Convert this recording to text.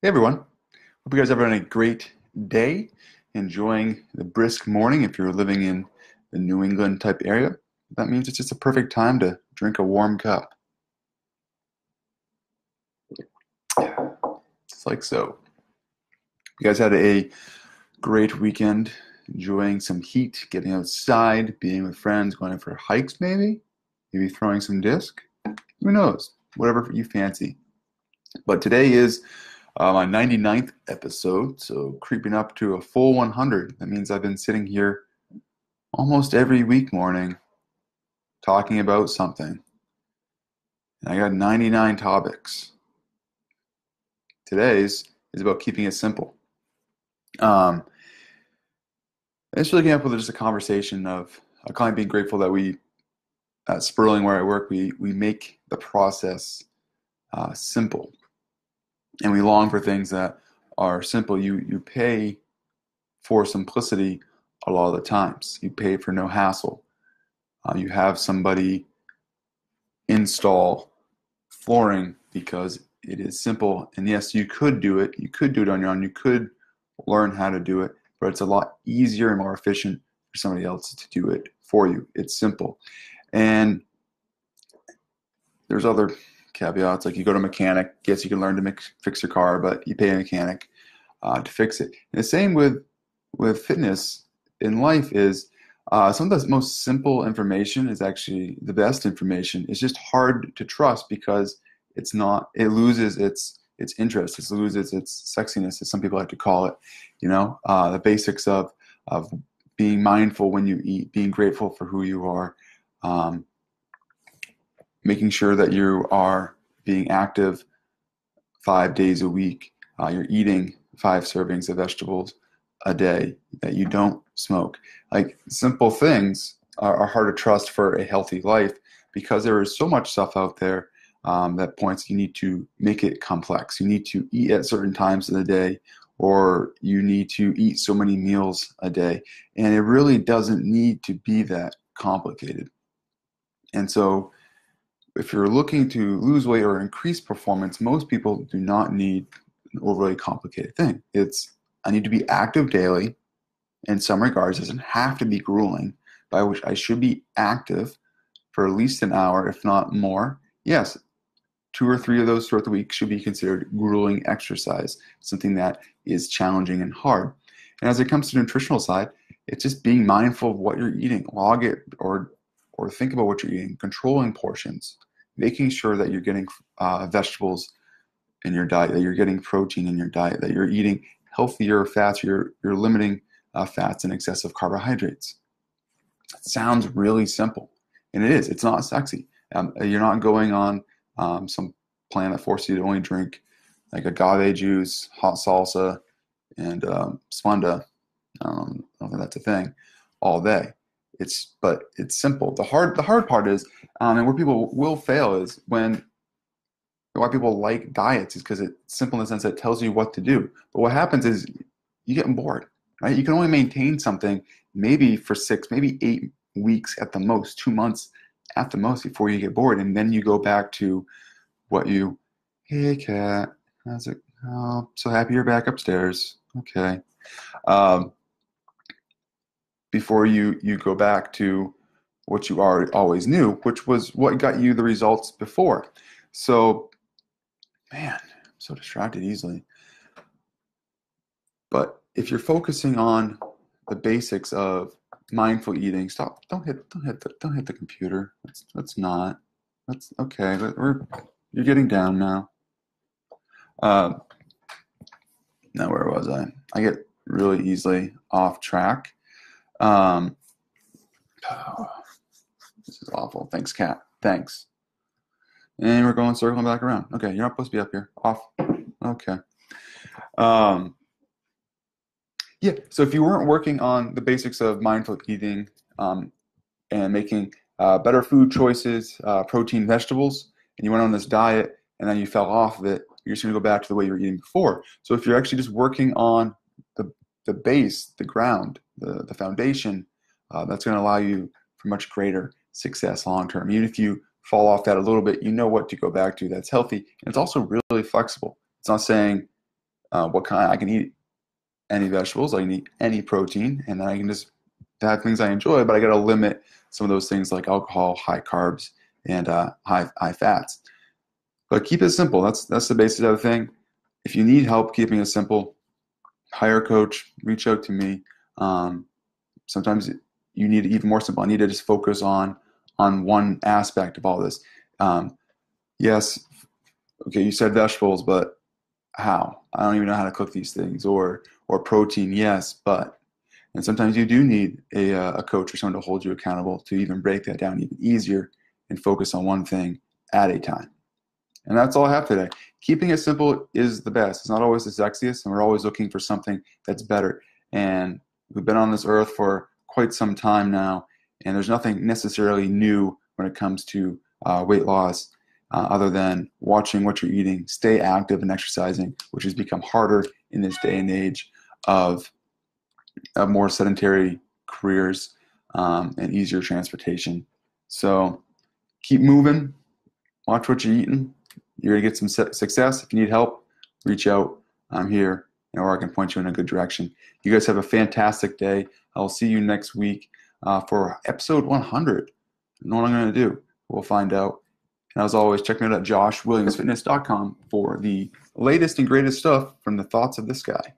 Hey everyone, hope you guys are having a great day, enjoying the brisk morning if you're living in the New England type area. That means it's just a perfect time to drink a warm cup. Just like so. You guys had a great weekend, enjoying some heat, getting outside, being with friends, going out for hikes maybe throwing some disc. Who knows? Whatever you fancy. But today is my 99th episode, so creeping up to a full 100. That means I've been sitting here almost every week morning talking about something. And I got 99 topics. Today's is about keeping it simple. Um, it's really came up with just a conversation of a client being grateful that we, at Sperling where I work, we make the process simple. And we long for things that are simple. You pay for simplicity a lot of the times. You pay for no hassle. You have somebody install flooring because it is simple. And yes, you could do it. You could do it on your own. You could learn how to do it, but it's a lot easier and more efficient for somebody else to do it for you. It's simple. And there's other caveats, like you go to a mechanic. Yes, you can learn to fix your car, but you pay a mechanic to fix it. And the same with fitness in life is some of the most simple information is actually the best information. It's just hard to trust because it's not. It loses its interest. It loses its sexiness, as some people like to call it. The basics of being mindful when you eat, being grateful for who you are, making sure that you are being active 5 days a week. You're eating 5 servings of vegetables a day, that you don't smoke. Like simple things are hard to trust for a healthy life because there is so much stuff out there that points you need to make it complex. You need to eat at certain times of the day, or you need to eat so many meals a day. And it really doesn't need to be that complicated. And so if you're looking to lose weight or increase performance, most people do not need an overly complicated thing. It's I need to be active daily. In some regards, it doesn't have to be grueling, by which I should be active for at least an hour, if not more. Yes, 2 or 3 of those throughout the week should be considered grueling exercise, something that is challenging and hard. And as it comes to the nutritional side, it's just being mindful of what you're eating. Log it or think about what you're eating, controlling portions, making sure that you're getting vegetables in your diet, that you're getting protein in your diet, that you're eating healthier fats, you're limiting fats and excessive carbohydrates. It sounds really simple, and it is. It's not sexy. You're not going on some plan that forces you to only drink like agave juice, hot salsa, and Splenda. I don't think that's a thing all day. But it's simple. The hard part is, and where people will fail is why people like diets is because it's simple in the sense that it tells you what to do. But what happens is you get bored, right? You can only maintain something maybe for 6, maybe 8 weeks at the most, 2 months at the most before you get bored. And then you go back to hey cat, how's it? Oh, so happy you're back upstairs. Okay. Um, Before you go back to what you always knew, which was what got you the results before. So, man, I'm so distracted easily. But if you're focusing on the basics of mindful eating, stop. Don't hit the computer. Let's not. That's okay. You're getting down now. Uh, Now where was I? I get really easily off track. Um, oh, this is awful. Thanks, Kat. Thanks. And we're going circling back around. Okay, you're not supposed to be up here. Off. Okay. Um, yeah, so if you weren't working on the basics of mindful eating and making better food choices, protein, vegetables, and you went on this diet and then you fell off of it, you're just going to go back to the way you were eating before. So if you're actually just working on the base, the ground, the foundation, that's going to allow you for much greater success long term. Even if you fall off that a little bit, you know what to go back to that's healthy. And it's also really flexible. It's not saying what kind. I can eat any vegetables, I can eat any protein, and then I can just have things I enjoy. But I got to limit some of those things like alcohol, high carbs, and high fats. But keep it simple. That's the basic of the thing. If you need help keeping it simple, hire a coach. Reach out to me. Sometimes you need it even more simple. I need to just focus on one aspect of all this. Yes, okay, you said vegetables, but how? I don't even know how to cook these things. Or protein, yes, but. And sometimes you do need a coach or someone to hold you accountable to even break that down even easier and focus on one thing at a time. And that's all I have today. Keeping it simple is the best. It's not always the sexiest, and we're always looking for something that's better. And we've been on this earth for quite some time now, and there's nothing necessarily new when it comes to weight loss other than watching what you're eating, stay active and exercising, which has become harder in this day and age of more sedentary careers and easier transportation. So keep moving, watch what you're eating. You're going to get some success. If you need help, reach out. I'm here, or I can point you in a good direction. You guys have a fantastic day. I'll see you next week for episode 100. I don't know what I'm going to do. We'll find out. And as always, check me out at joshwilliamsfitness.com for the latest and greatest stuff from the thoughts of this guy.